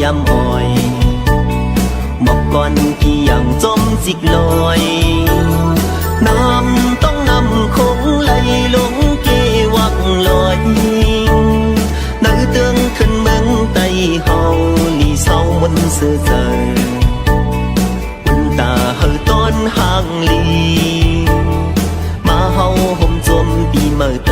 ยำอ้อยหมอกก่อนที่ยังจมจิกลอยน้ำต้องนำคงไหลลงเกวักลอยในเตืองขึ้นเมืองไต้เฮาลีเศร้ามันเสือเจออุ่นตาเฮาตอนห่างลีมาเฮาห่มจมปีเมื่อไต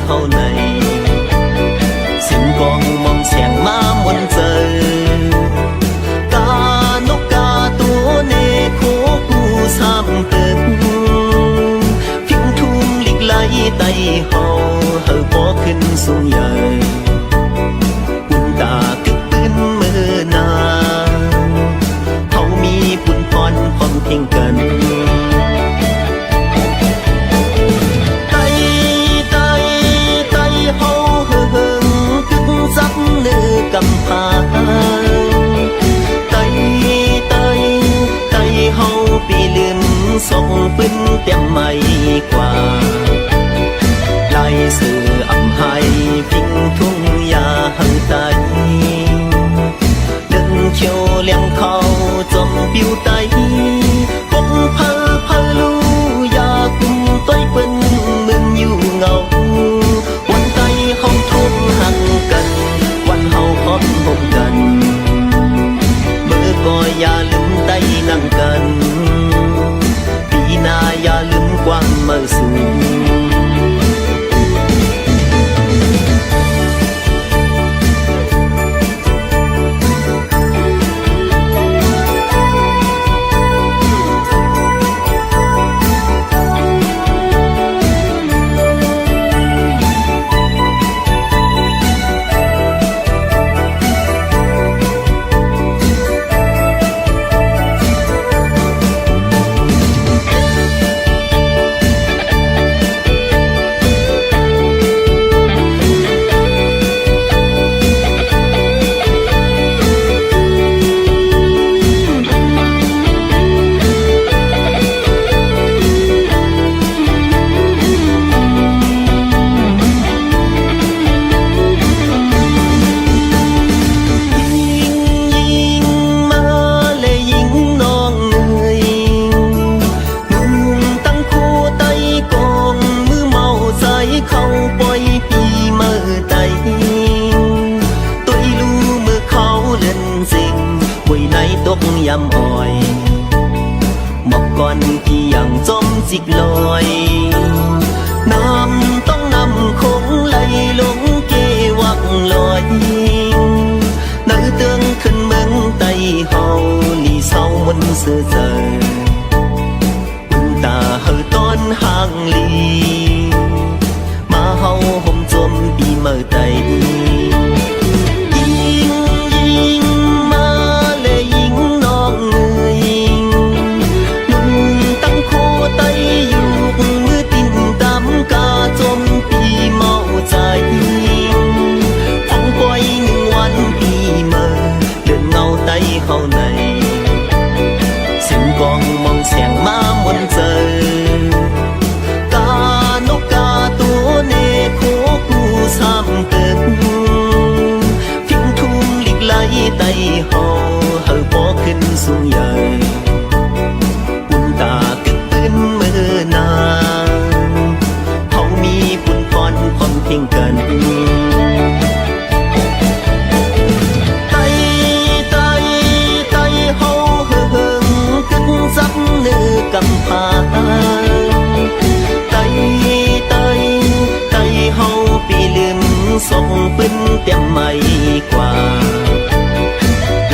เฮาในเสียงกองมองเสียงมามนเจอกานกกาตัวเนโคกูสามตึกพิงทุ่งหลีกไหลไตเฮาเฮาบ่ขึ้นสูงใหญ่อุ่นตาตึกตื่นมือนาเฮามีปุ่นพรพร้อมเพียงกันกำพาไตเฮาปีลืมส่งปืนเต็มไม่กว่าลายเสืออำไห้พิงทุ่งยาหังไตเดินเขียวเลี้ยงเขาจมปิวไตพบเพอลูยากุมต้อยเปิ้นมึนอยู่เงาวันไตเฮาทุ่งหังกันวันเฮาพบกันเมื่อก็อย่าลืมไต้นั่งกันปีหน้าอย่าลืมกว้างมาสู่ตกยำอ้อยหมอกก่อนที่ยังจมจิกลอยน้ำต้องนำคงไหลลงเกวักลอยในเตืองขึ้นเมืองไต้เฮาลีเศร้ามันเสือเจออุ่นตาเฮาตอนห่างลีมาเฮาห่มจมปีเมื่อไตเฮาในเสียงกองมองเสียงมามนเจอกานกกาตัวเนโคกูสามตึกพิงทุ่งหลีกไหลไตเฮาเฮาบ่ขึ้นสูงใหญ่อุ่นตาตึกตื่นมือนาเฮามีปุ่นพรพร้อมเพียงกันกำพาไตเฮาปีลืมส่งปืนเต็มไม่กว่า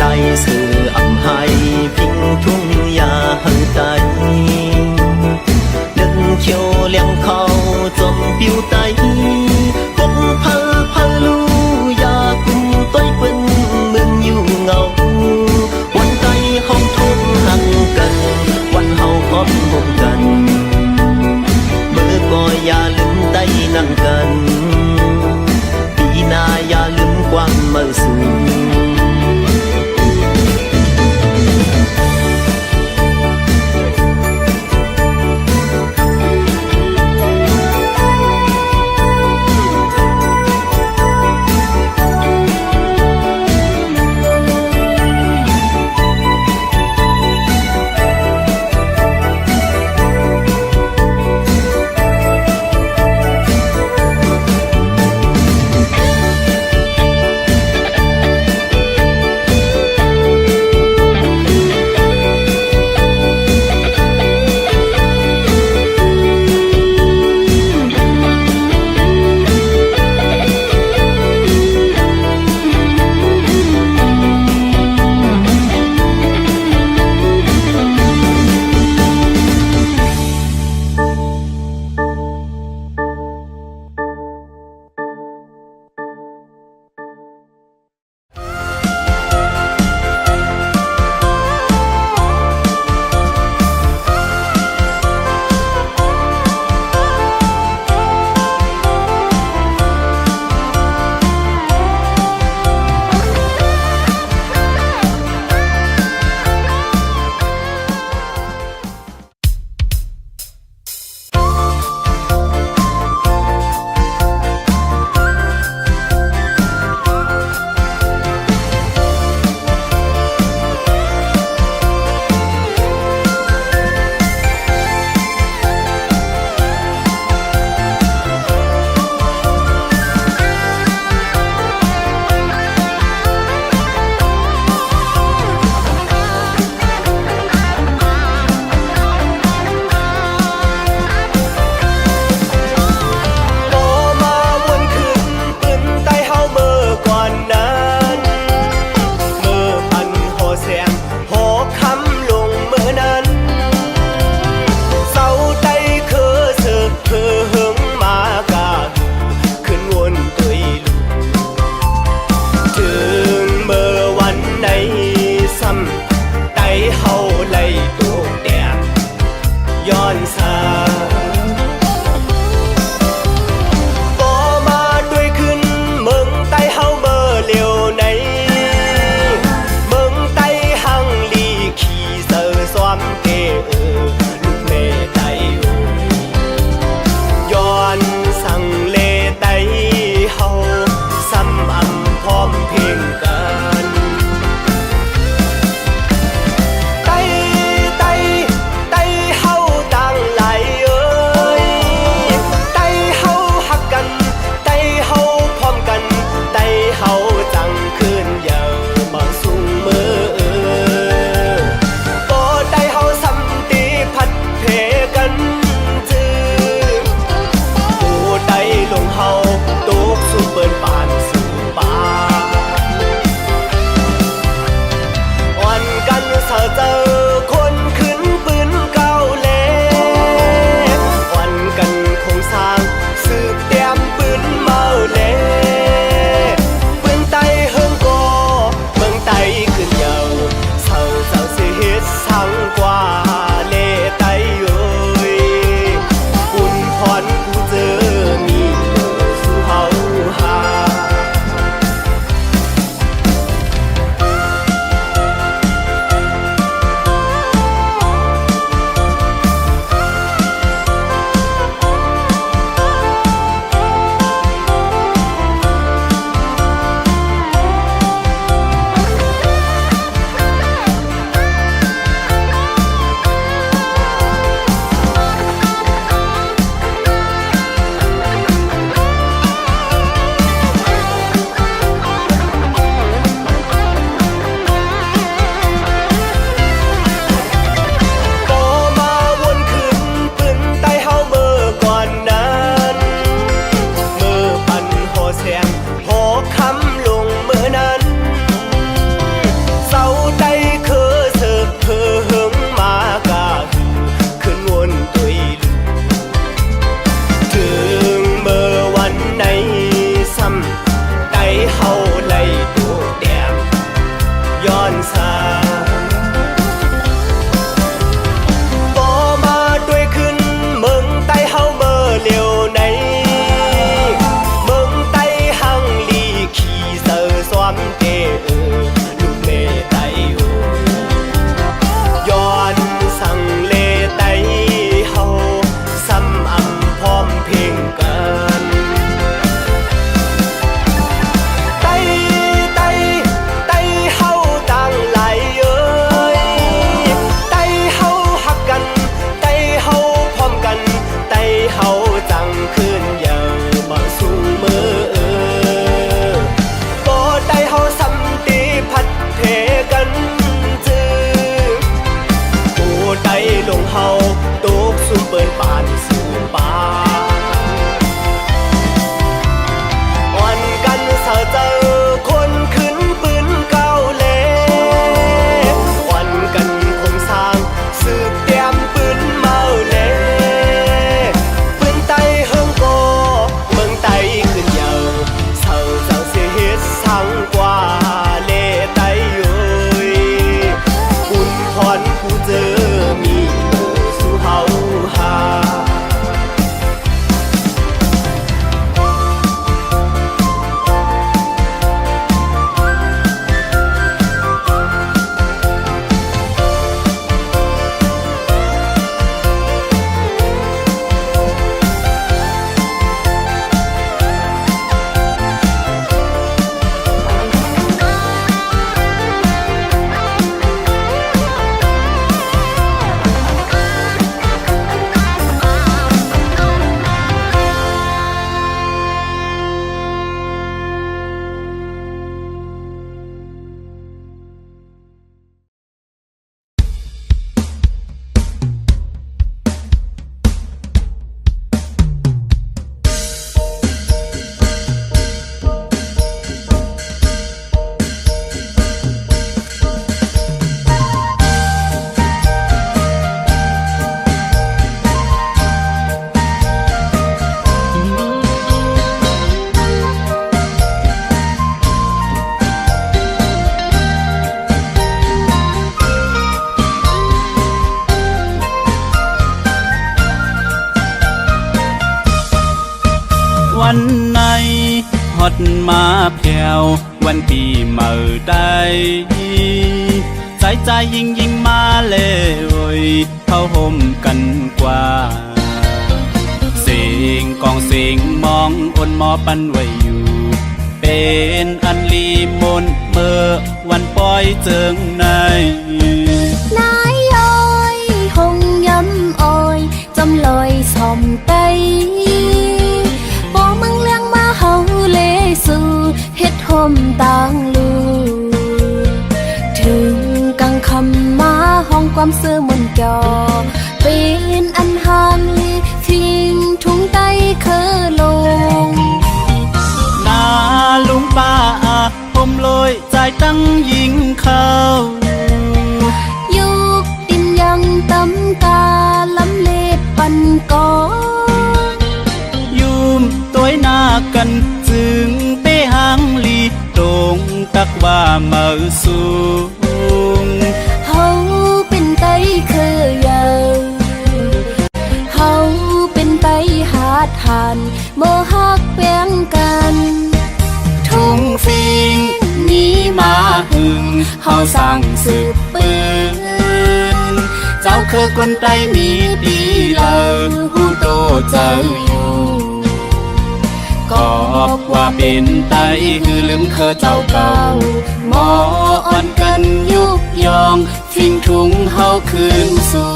ลายเสืออำไห้พิงทุ่งยาหังไตเดินเขียวเลี้ยงเขาจมปิวไตพบเพอลูยากุมต้อยเปิ้นมึนอยู่เงาวันไตเฮาทุ่งหังกันวันเฮาพบกันเมื่อก็อย่าลืมไต้นั่งกัน คำลงเมื่อนั้นเศร้าใจคือเสือเพื่อหึงมากาขึ้นวนตุยถึงเมื่อวันไหนซ้ำใจเฮาไล่ตัวแดงย้อนสาบ่มาด้วยขึ้นเมืองใต้เฮาเมื่อเลียวไหนเมืองใต้หังลีขี่เสือสวมเกลูกเมไต้ย้อนสั่งเลไต้เฮาซ้ำอำพร้อมเพลงกันไต้ไต้ไต้เฮาต่างหลายเอ้ยไต้เฮาฮักกันไต้เฮาพร้อมกันไต้เฮาจังขึ้นเยอะบ่สูงมือบ่ไต้เฮาซ้ำตีพัดเทกันจื้อผู้ใดลงเฮาตกซุ่มเปิ้นปานสู่ป่าอ่อนกันเสาเจอคนขึ้นปืนเก่าเลอ่อนกันคงสร้างสืบเตรียมปืนเมาเลปืนไตเฮิงโกเมืองไตขึ้นเยาเสาเจ้าเสียเฮ็ดสังกว่าเลไตเอ้ยอุ่นพรผู้เจอมีสู่เฮาหาวันไหนฮอดมาแผ่ววันปีเมื่อใดใจยิ่งมาเลยเข้าห่มกันกว่าเสียงกองเสียงมองอนหมอปันไว้อยู่เป็นอันลีมนเมื่อวันปล่อยเจิงในนายอ้อยหงย้ำอ้อยจำลอยสอมไตบ่มึงเลี้ยงมาเฮาเลสู่เฮ็ดห่มต่างลูถึงกังคำมาห้องความซื่อมนจอเป็นอันหามลีทิ้งทุ่งไตเคอลงนาลุงป้าผมลอยใจตั้งยิงเขายุกดินยังตำกาลำเล็ดปันกอยุมตัวหน้ากันจึงไปหางลีตรงตักว่ามาสูงเฮาเป็นไตเคยาวเฮาเป็นไตหาทานโมฮักแป้งกันทุ่งฟิงนี้มาหึงเฮาสั่งสืบปืนเจ้าคือคนไตมีดีเลอหูโตเจ้าอยู่ขอบว่าเป็นไตคือลืมเคอเจ้าเก่าหมออ่อนกันยุกยองฟิงทุ่งเฮาคืนสู่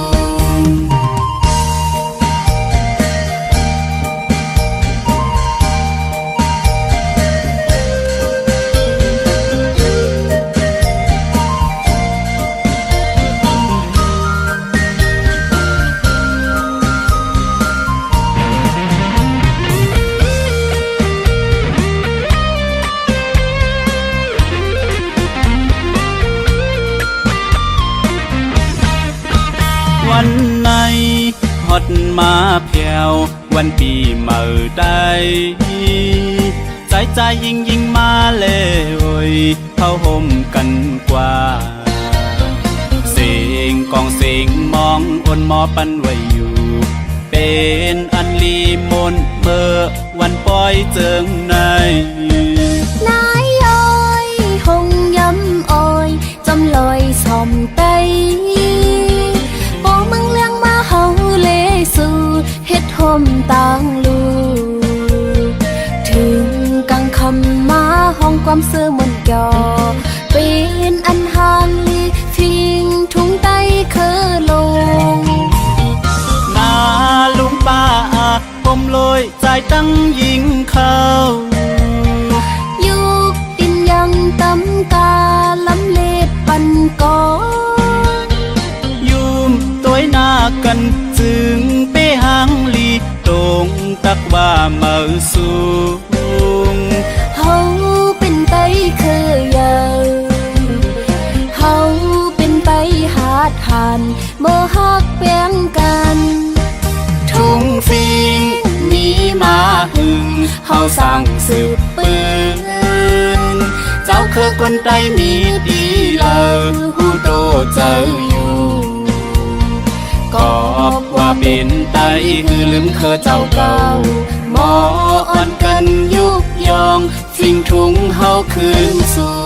ดมาเพียววันปีเมื่อใดใจยิงมาเลยเข้าห่มกันกว่าเสียงกองเสียงมองอนหมอปันไว้อยู่เป็นอันลีมนเมื่อวันปล่อยเจิงในนายอ้อยหงย้ำอ้อยจำลอยสอมไตบอกมึงเลี้ยงมาเฮาเลสู่เฮ็ดห่มต่างลูถึงกังคำมาห้องความเสื่อมนยอเป็นอันห่างลีทิ้งทุ่งไตเคอลงนาลุงป้าผมลอยใจตั้งยิงเขายุกดินยังตำกาลำเล็ดปันกอนยุ่มตัวหน้ากันจึงไปหางลีตรงตักว่าเมื่อสูงเฮาเป็นไตเคยยาวเฮาเป็นไตหาดหันเมื่อฮักแป้งกันทุ่งฟิงมีมาหึงเฮาสั่งสืบปืนเจ้าคือคนไตมีดีเลยหูโตเจ้าอยู่กอบว่าเป็นไตคือลืมเคอเจ้าเก่าหมออ่อนกันยุกยองฟิงทุ่งเฮาคืนสู่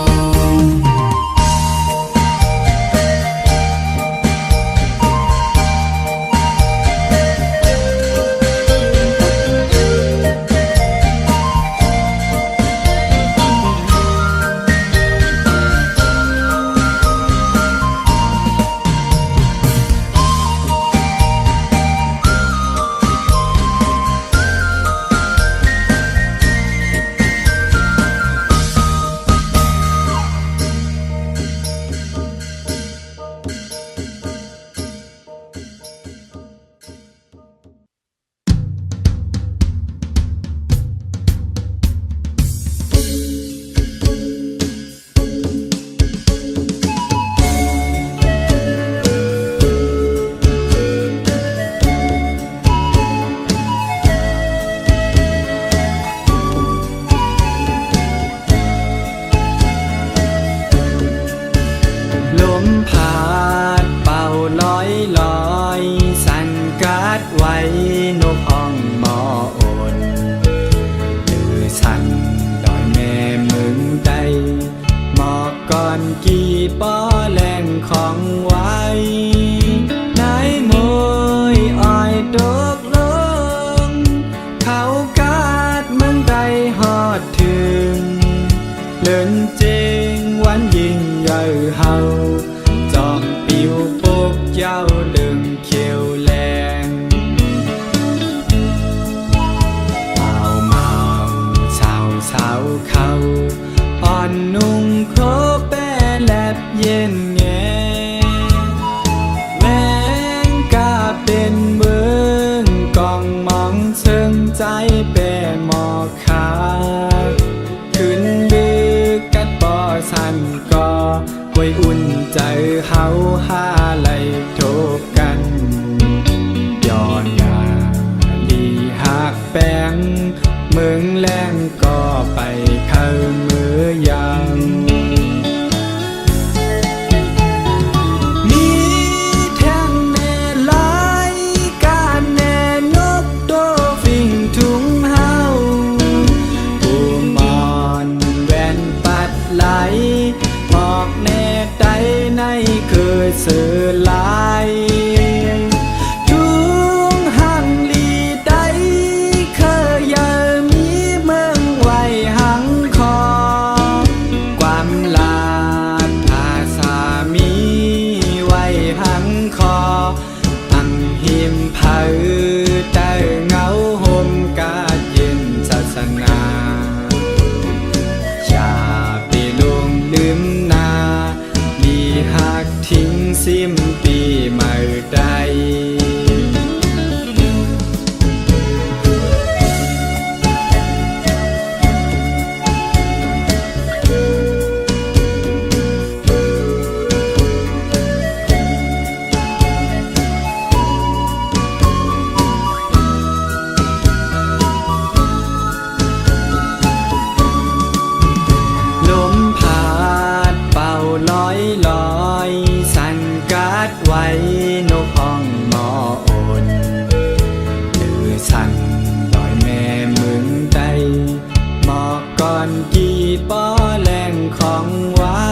ป้อแหล่งของไว้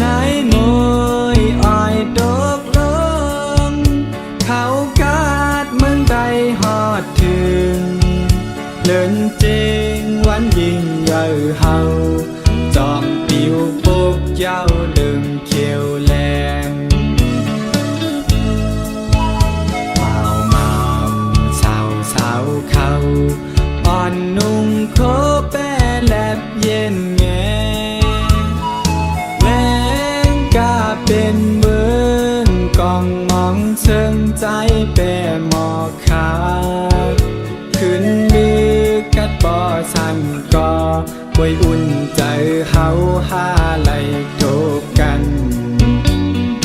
นายมวยอ้อยตกลงเขากาดเมืองใดฮอดถึงเลินเจงวันยิ่งใหญ่เฮาจอมปิวปุกเจ้าดึงเขียวแหลงเมาเมาสาวสาวเขาอ่อนนุ่งโคแปแลบเย็นแงแหวงกาเป็นเมืองกองมองเชิงใจแปหมอกขาดขึ้นลือกัดบ่อสันก่อไว้อุ่นใจเฮาหาไหลโทกัน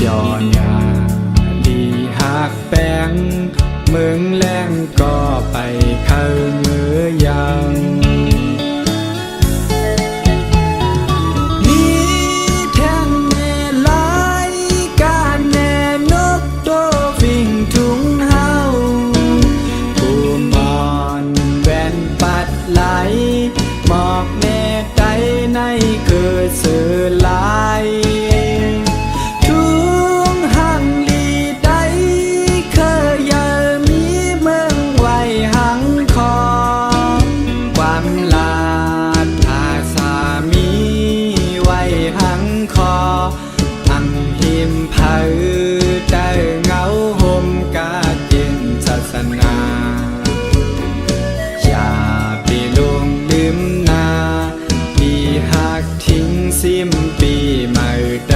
ย้อนยาดีหักแป้งเมืองแรงก็ไปเข้ามือยังมีแท่งแน่หลายการแน่นกโตฟิ่งทุ่งเฮาผู้มอนแว่นปัดไหลหมอกแน่ใจในคือสื่อลายทุ่งหังลีใดเคยยามีเมืองไว้หังคอความลาดอาสามีไว้หังคออังหิมเผาแต่เงาห่มกาเย็นศาสนาอย่าไปลงลืมนาปีหักทิ้งซิมปีเมื่อใด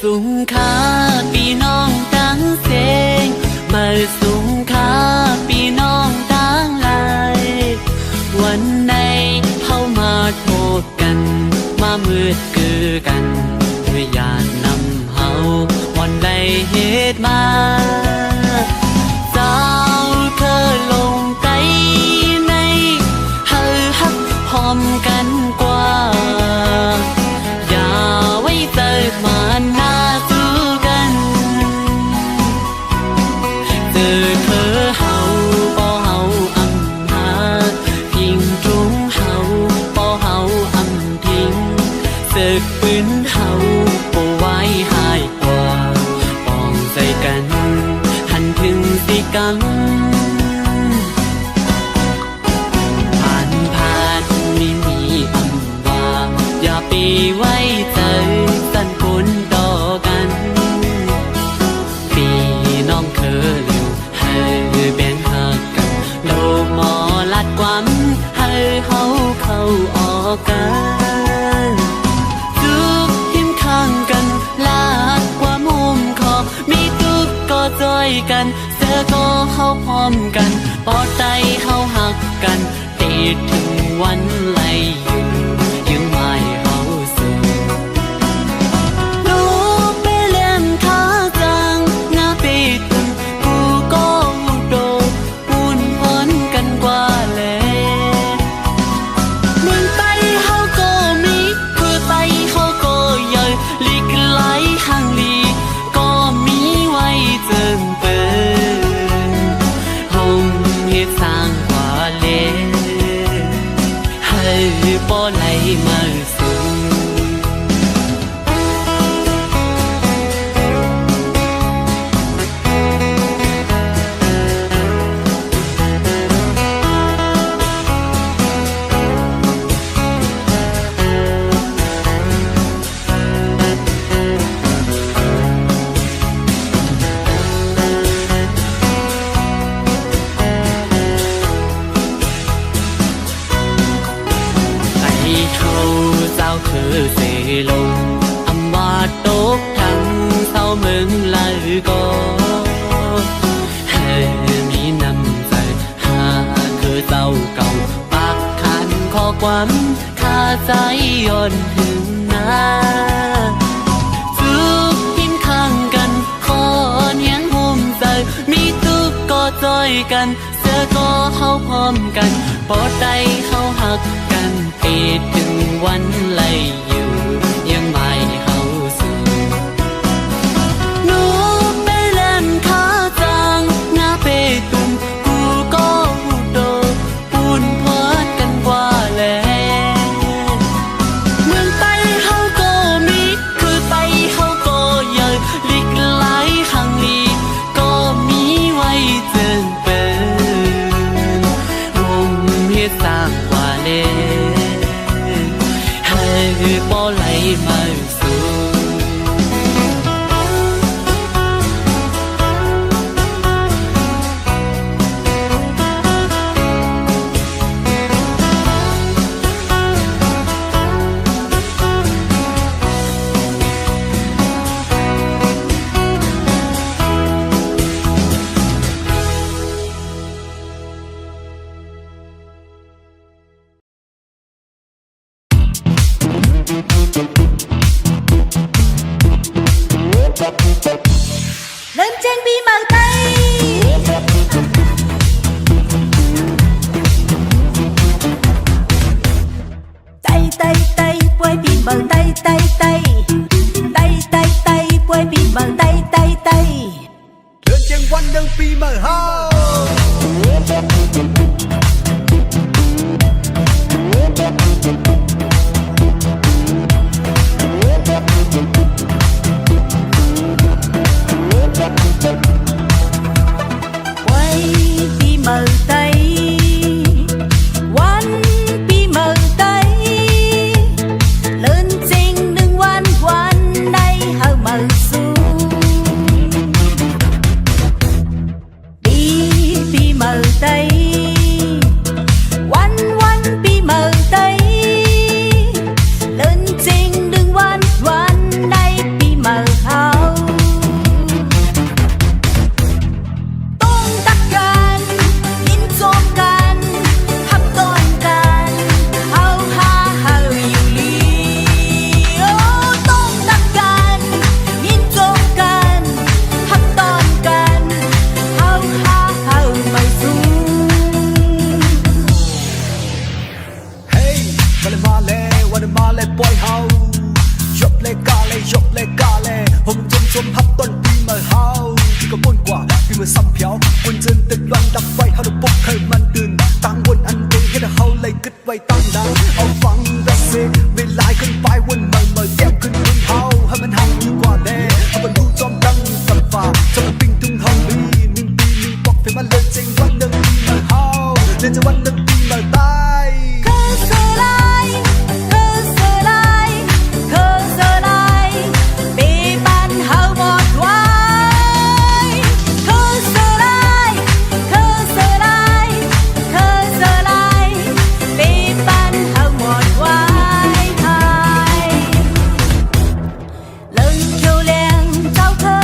สูงค่าพี่น้องตั้งเสงมาสูงค่าพี่น้องตั้งหลายวันไหนเข้ามาโทษกันมามืดคือกันด้วยญาตินำเฮาวันใดเหตุมาเจ้าเธอลงใจในเฮาฮักพร้อมกันกว่าอย่าไว้เจอมาหน้าสู้กันเจอเธอเฮาบ่เฮาอำหาพิงตรงเฮาบ่เฮาอำทิ้งศึกปืนเฮาบ่ไว้หายกว่าป้องใจกันหันถึงสิกันมีอำว่าอย่าไปไว้ใจสั่นคนต่อกันพี่น้องเคยลืมให้แบ่งหักกันโลกหมอลัดความให้เฮาเข้าออกกันทุกทิมข้างกันลาดความมุมคอมีทุกก็จอยกันเสือก็เข้าพร้อมกันปอดใจเข้าหักกันติดถึงวันไหลอยู่ยังไม่เขาสูลูกไปเล่นขาจังงาปีตึงกูก็โดปุ่นพ้นกันกว่าเลยมึงไปเขาก็มีคือไปเขาก็ ความข้าใจย่อนถึงนาทุกทิมข้างกันขอเนียงห่มใจมีทุกก็จอยกันเสือก็เฮาพร้อมกันปอดใดเฮาหักกันเปิดถึงวันไล่อยู่ยังไม่เฮาสู่หนูไปเล่นขาจางหน้าเปตุ่มกูก็หูโดปูนพอดกันกว่าแลเมืองไปเฮาก็มีคือไปเฮาก็เยอะลิกหลายครั้งลีก็มีไว้เจิงเปินวงเฮ็ดสร้างว่าเลให้บ่ไหลมาสู่lên trên bi màu tây tây tây tây quê bi màu tây tây tây tây tây tây quê bi màu tây tây tây lên trên quanh đơn pi mờ hao quay bi màu tây quanh bi màu tây lên trên đường quan quan đây hờ màu xuống bi màu tây quanh quanh bi màu tây lên trên đường quan quan đây bi màu haoต้องตักกันยินโจมกันทับต้นกันเฮาหาเฮาอยู่ลีโอ้ต้องตักกันยินโจมกันทับต้นกันเฮาหาเฮาไม่สู้ heyวันมาเลยปล่อยเฮายกเลยกาเลยผมจมพับต้นปีเมื่อเฮาที่ก็ป้นกว่าปีเมื่อซ้ำเพียวคนเจนตึกวันดับไฟเฮาได้ปกเคยมันตื่นตั้งวนอันเดีให้เฮาเลยกึดไว้ตั้งดังเอาฟังดัสเซเวลาขึ้นไปวนเมื่อแย้มขึ้นบนเฮาให้มันหังดีกว่าแน่เอาบรรทุกจอมดังฝันฝ่าจมปิ้งทุ่งเฮาลี1 ปี 1 ปอกเฟมันเลยเจงวันเดิมปีเมื่อเฮาเดินจะวันเดิมปีเมื่อตาย cơ sơ lai bề ban hao một quái cơ sơ lai bề ban hao một quái hai lần chiều leng trao thơ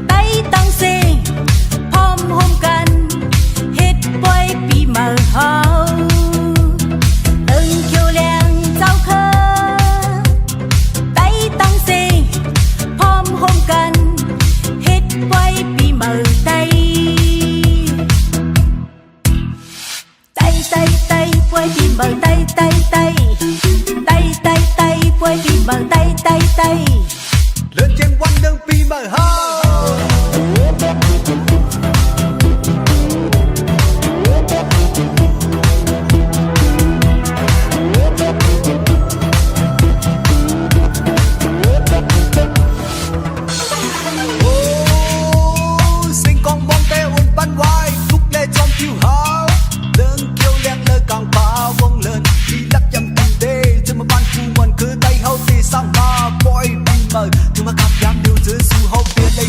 tay tăng xinhพร้อมห่มกันเฮ็ดไว้ปีเมื่อเฮาตึงเขียวแรงเจ้าเคอไต้ตั้งเซพร้อมห่มกันเฮ็ดไว้ปีเมื่อไต้ไต้ไต้ไต้ไว้ปีเมื่อไต้ไต้ไต้ไต้ไต้ไต้ไว้ปีเมื่อไต้ไต้ไต้ lên trên quanh đơn pi mờ hao sinh con bông tê ôn ban vai thúc lê trong kiêu hao đơn kiêu len lơ càng phá vong lên đi lắc dầm tình đê cho mà ban phu mình cứ tay hao tì sang ma boy pi mờ thường mà cặp giang điều dưới su hao phía đây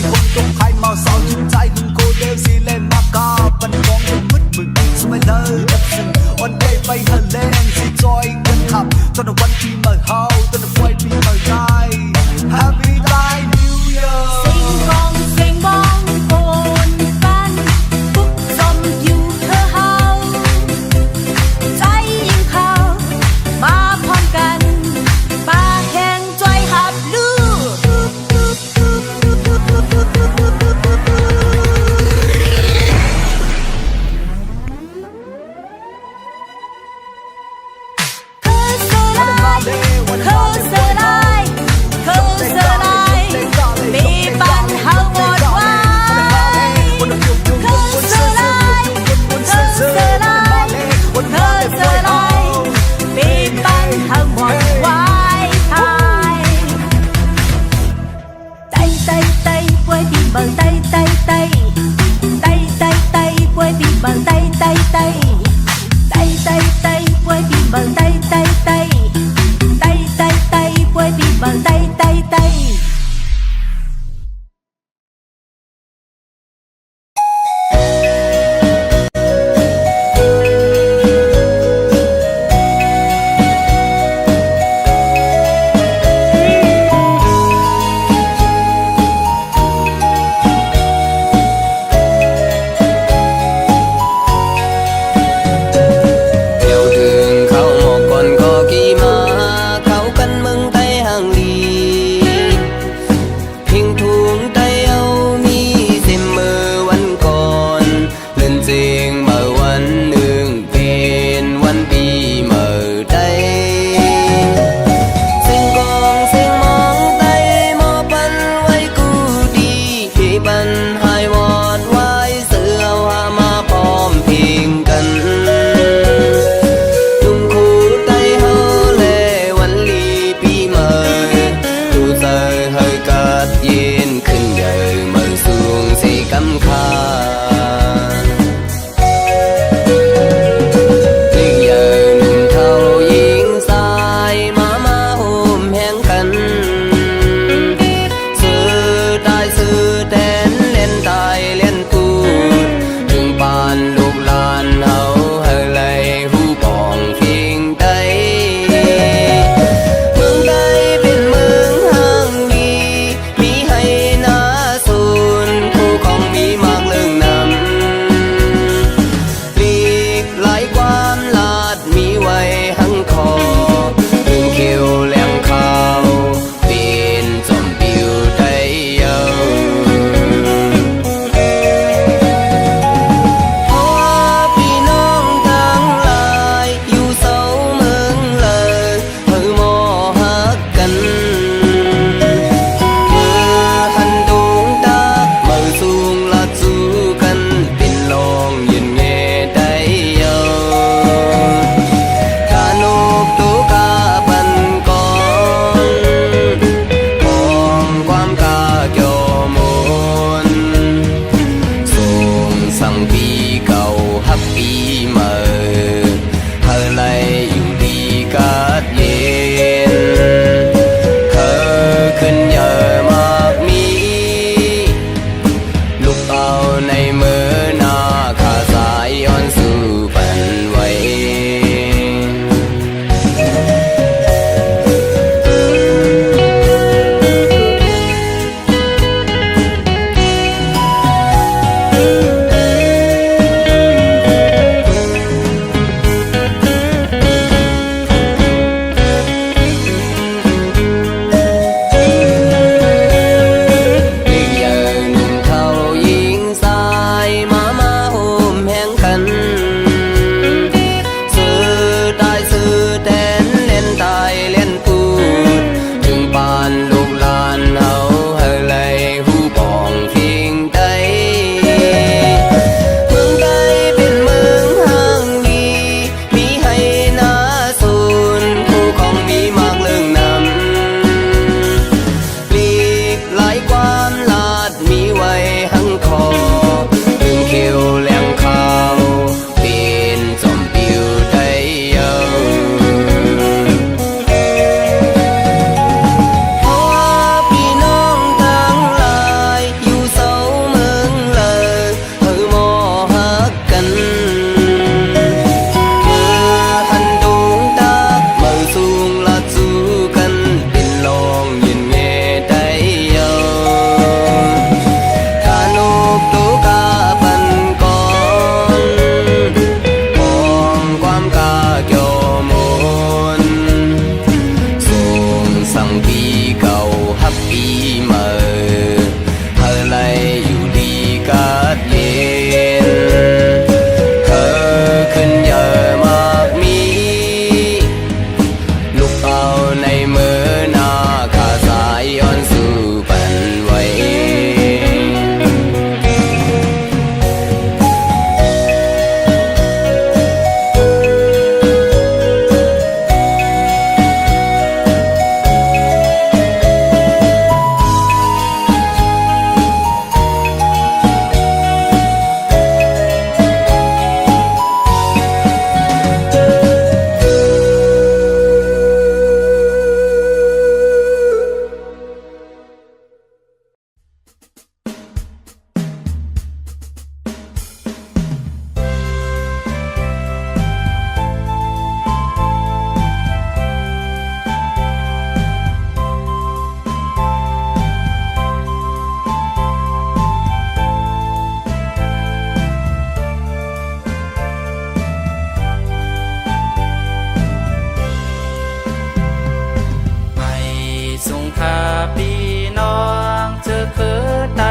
สงขาพี่น้องเจอคือไต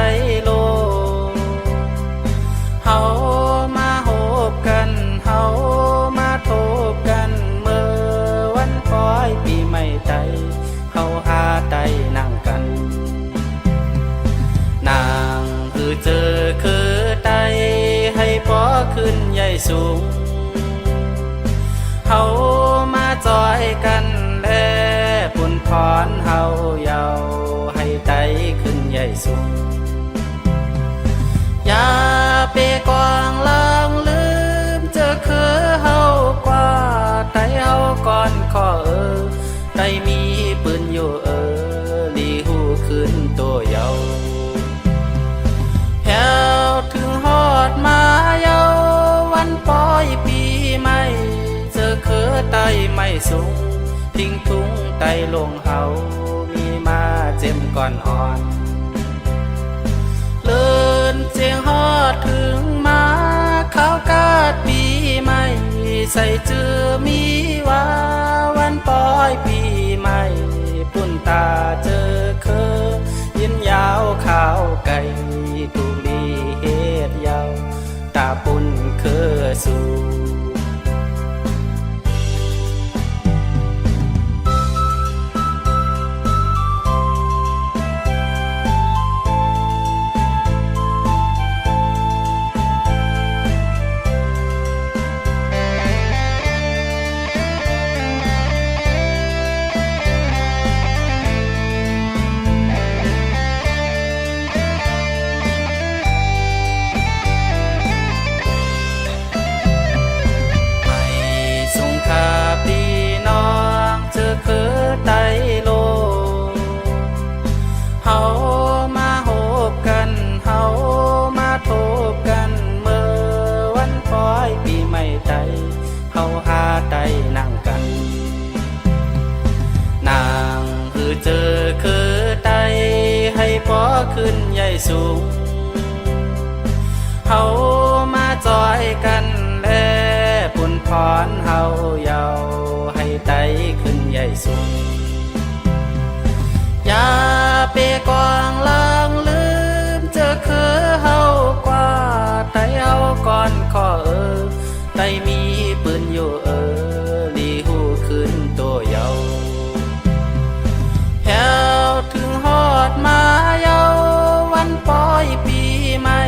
โลเฮามาโหบกันเฮามาโทบกันเมื่อวันปลอยปีใหม่ไตเฮาหาไตนั่งกันนางคือเจอคือไตให้พอขึ้นใหญ่สูงเฮามาจอยกันแลปุ่นพรเฮาเยาให้ไตขึ้นใหญ่สูงอย่าไปกวางลางลืมเจอคือเฮากว่าไตเฮาก่อนขอไตมีปืนอยู่ลีหูขึ้นตัวเยาแถวถึงฮอดมาเยาวันปลอยปีใหม่เจอคือไตไม่สูงทิ้งทุ่งไตลงเฮามีมาเจ็มก่อนอ่อนเลินเจียงฮอดถึงมาข้าวกาดปีใหม่ใส่เจือมีว่าวันปลอยปีใหม่ปุ่นตาเจอเคอยินยาวข้าวไก่ตุลีเฮ็ดยาวตาปุ่นเคอสู่ ขึ้นใหญ่สูงเฮามาจอยกันแลปุ่นพรเฮาเยาให้ไตขึ้นใหญ่สูงอย่าไปกวางลางลืมเจอคือเฮากว่าไตเฮาก่อนขอไตมีปืนอยู่ลีหูขึ้นตัวเยาแถวถึงฮอดมาเยาวันปลอยปีใหม่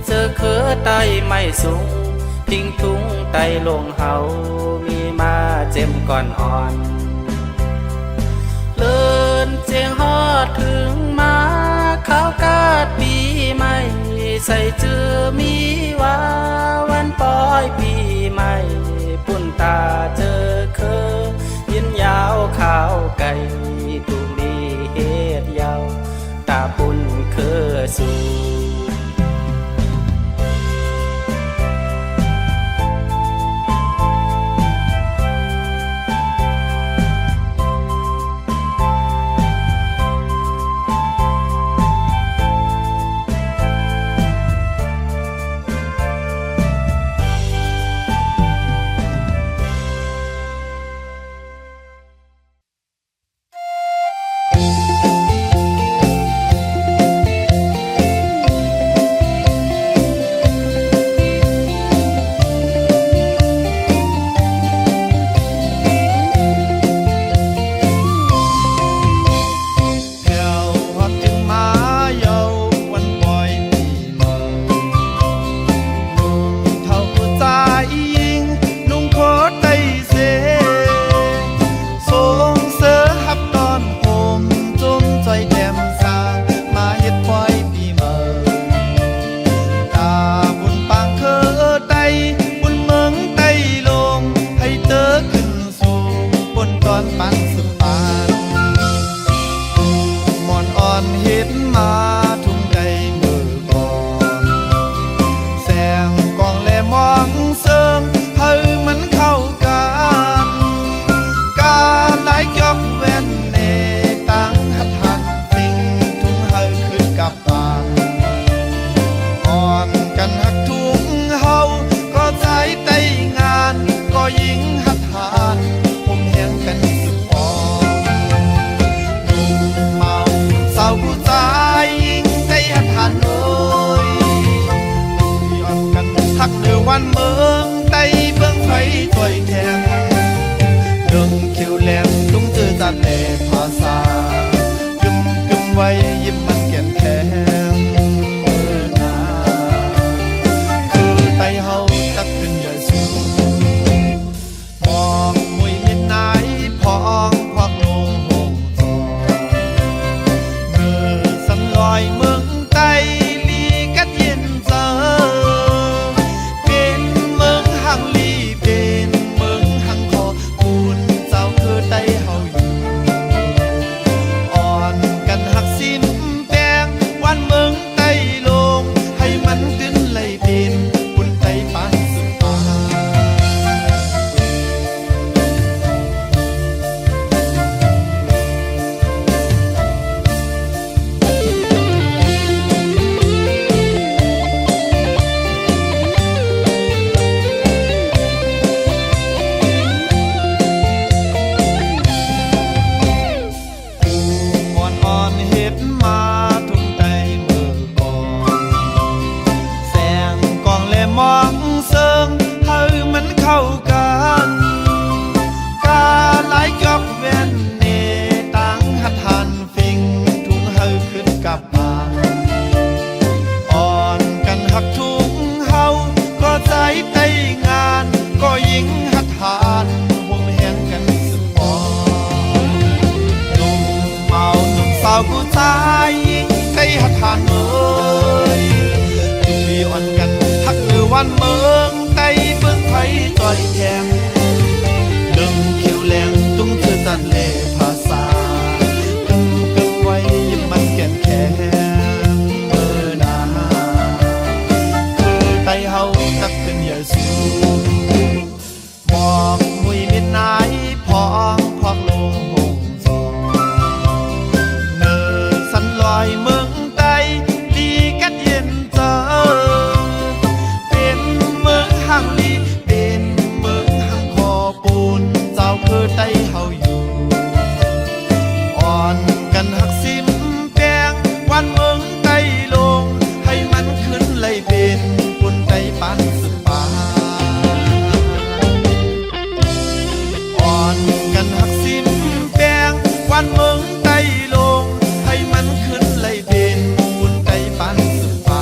เจอคือไตไม่สูงทิ้งทุ่งไตลงเฮามีมาเจ็มก่อนอ่อนเลินเจียงฮอดถึงมาข้าวกาดปีใหม่ใส่เจือมีว่าวันปลอยปีใหม่ปุ่นตาเจอเคอยินยาวข้าวไก่ตุลีเฮ็ดยาวตาปุ่นเคอสู่ ไว้ยิ้มมันแก่นแข็งคือไตเฮาตักขึ้นอย่าสูมองมวยมิดไหนพองพอกลงหงทองเมื่อสันลอยเมืองไตลีกัดเย็นเจอเป็นเมืองหังลีเป็นเมืองหังคอปูนเจ้าคือไตเฮาอยู่อ่อนกันหักสิ้นแปลงวันเมืองไตลงให้มันขึ้นไหลเป็นบุญไตปานสุดฟ้าอ่อนเฮ็ดมาทุ่งไตเมื่อก่อนแสงกองและมองเซิงเฮามันเข้ากันกาหลายกับแว่นเนตังหัดหันฟิงทุ่งเฮาขึ้นกับบ้านอ่อนกันหักทุ่งเฮาก็ใจไตงานก็ยิ่งหัดหันห่วงแหงกันสุดพอเมาหนุ่มสาวผู้ชายยิงใจหัดทานเมยจุลีอ่อนกันหักมือวันเมืองไตเบื้องไฟต่อยแทงดึงคิวแรงตุ้งเธอตัดเล่ภาษาตึงเกินไว้ยิ้มมันแก่นแข็งเมื่อนาคือไตเฮาตักขึ้นอย่าสูบอกมุยมิดไหนพองพอกลงหงสองเนอสันลอยเมืองไตลีกัดเย็นเจอเป็นเมืองหังลีเป็นเมืองหังคอปูนเจ้าคือไตเฮาอยู่อ่อนกันหักซิมแปลงวันเมืองไตลงให้มันขึ้นไหลเป็นปุ่นไตปานสุดฟ้าอ่อนกันหักซิมแปลงวันเมืองไตลงให้มันขึ้นไหลเป็นปุ่นไตปานสุดฟ้า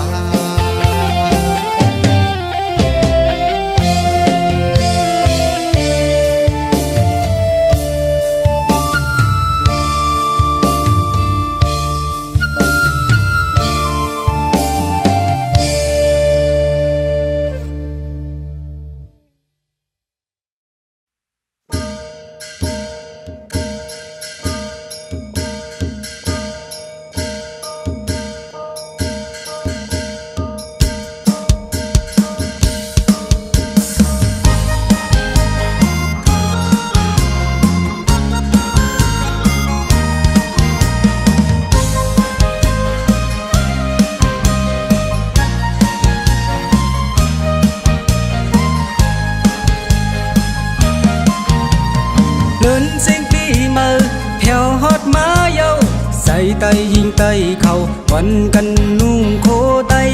tay hiên tay khâu quấn cân nung khô tay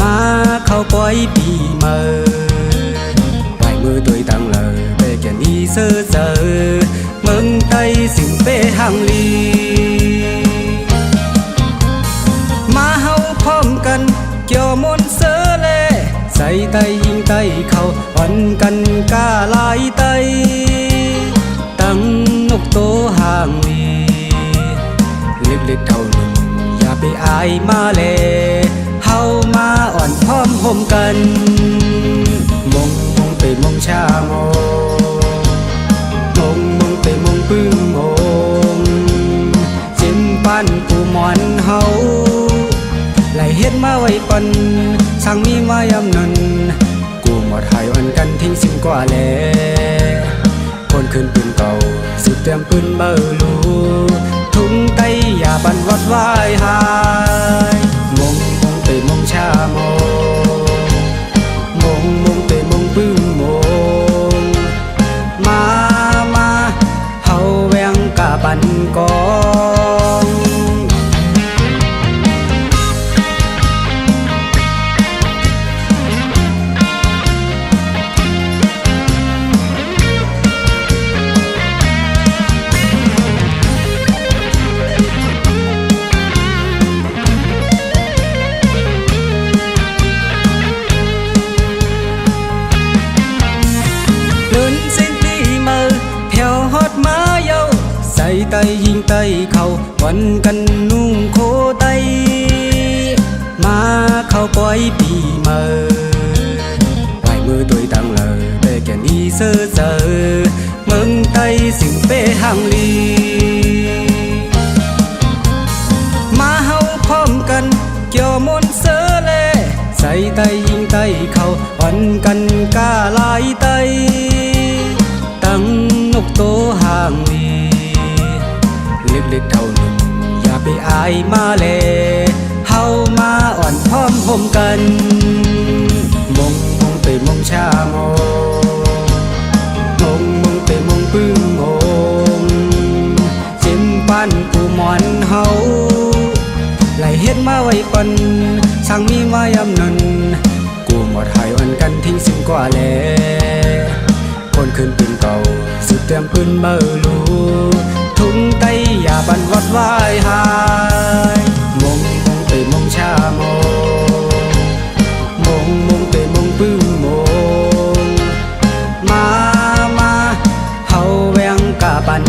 mà khâu quay bì mờ vài mươi tuổi tăng lờ về kèn đi sơ sơ mừng tay xỉn bê hàng ly mà hâu phom cần kiều môn sơ lệ say tay hiên tay khâu quấn cân ca lại tay tăng ngục tố hàng lyเล็กๆเท่านุ่มอย่าไปอายมาแลเฮามาอ่อนพร้อมห่มกันมงมงไปมงชามมงมงไปมงปึ้งมงจิ้มปั้นปูหมอนเฮาไหลเฮ็ดมาไว้ปันสั่งมีมายำนันกูหมดหายวันกันทิ้งสิ้นกว่าแลคนขึ้นปืนเก่าสุดเตรียมปืนเบอร์ลูทุ่งไตอย่าบันวัดวายหายมงมงไปมงชามมงมงไปมงปึ้งมงมาเฮาแวงกะบันกอง เขาวันกันนุ่งโคไตมาเข้าปล่อยปีเมอvài mươi tuổi tăng lờ để kèn đi sơ sơ mừng tay xỉu bê hàng lyมาเฮาพร้อมกันเกี่ยวมนต์เสือเล่ใส่ไตยิงไตเข้าวันกันกาลายไตตั้งนกโตห่างลีเล็กๆเท่าหนึ่งอย่าไปอายมาเลเฮามาอ่อนพร้อมห่มกันมงเตยมงชาโมมงเตยมงปึ้งโมจิ้มปั้นกูหมอนเฮาไหลเฮ็ดมาไว้ก่อนสั่งมีมายำนันกูหมดหายวันกันทิ้งสิ่งกว่าแลคนขึ้นปืนเก่าสุดเตรียมปืนเบอร์ลูทุ่งไตอย่าบันวัดวายหายมงเตยมงชาโมมงเตยมงปึ้งโมมาเฮาแวงกะปัน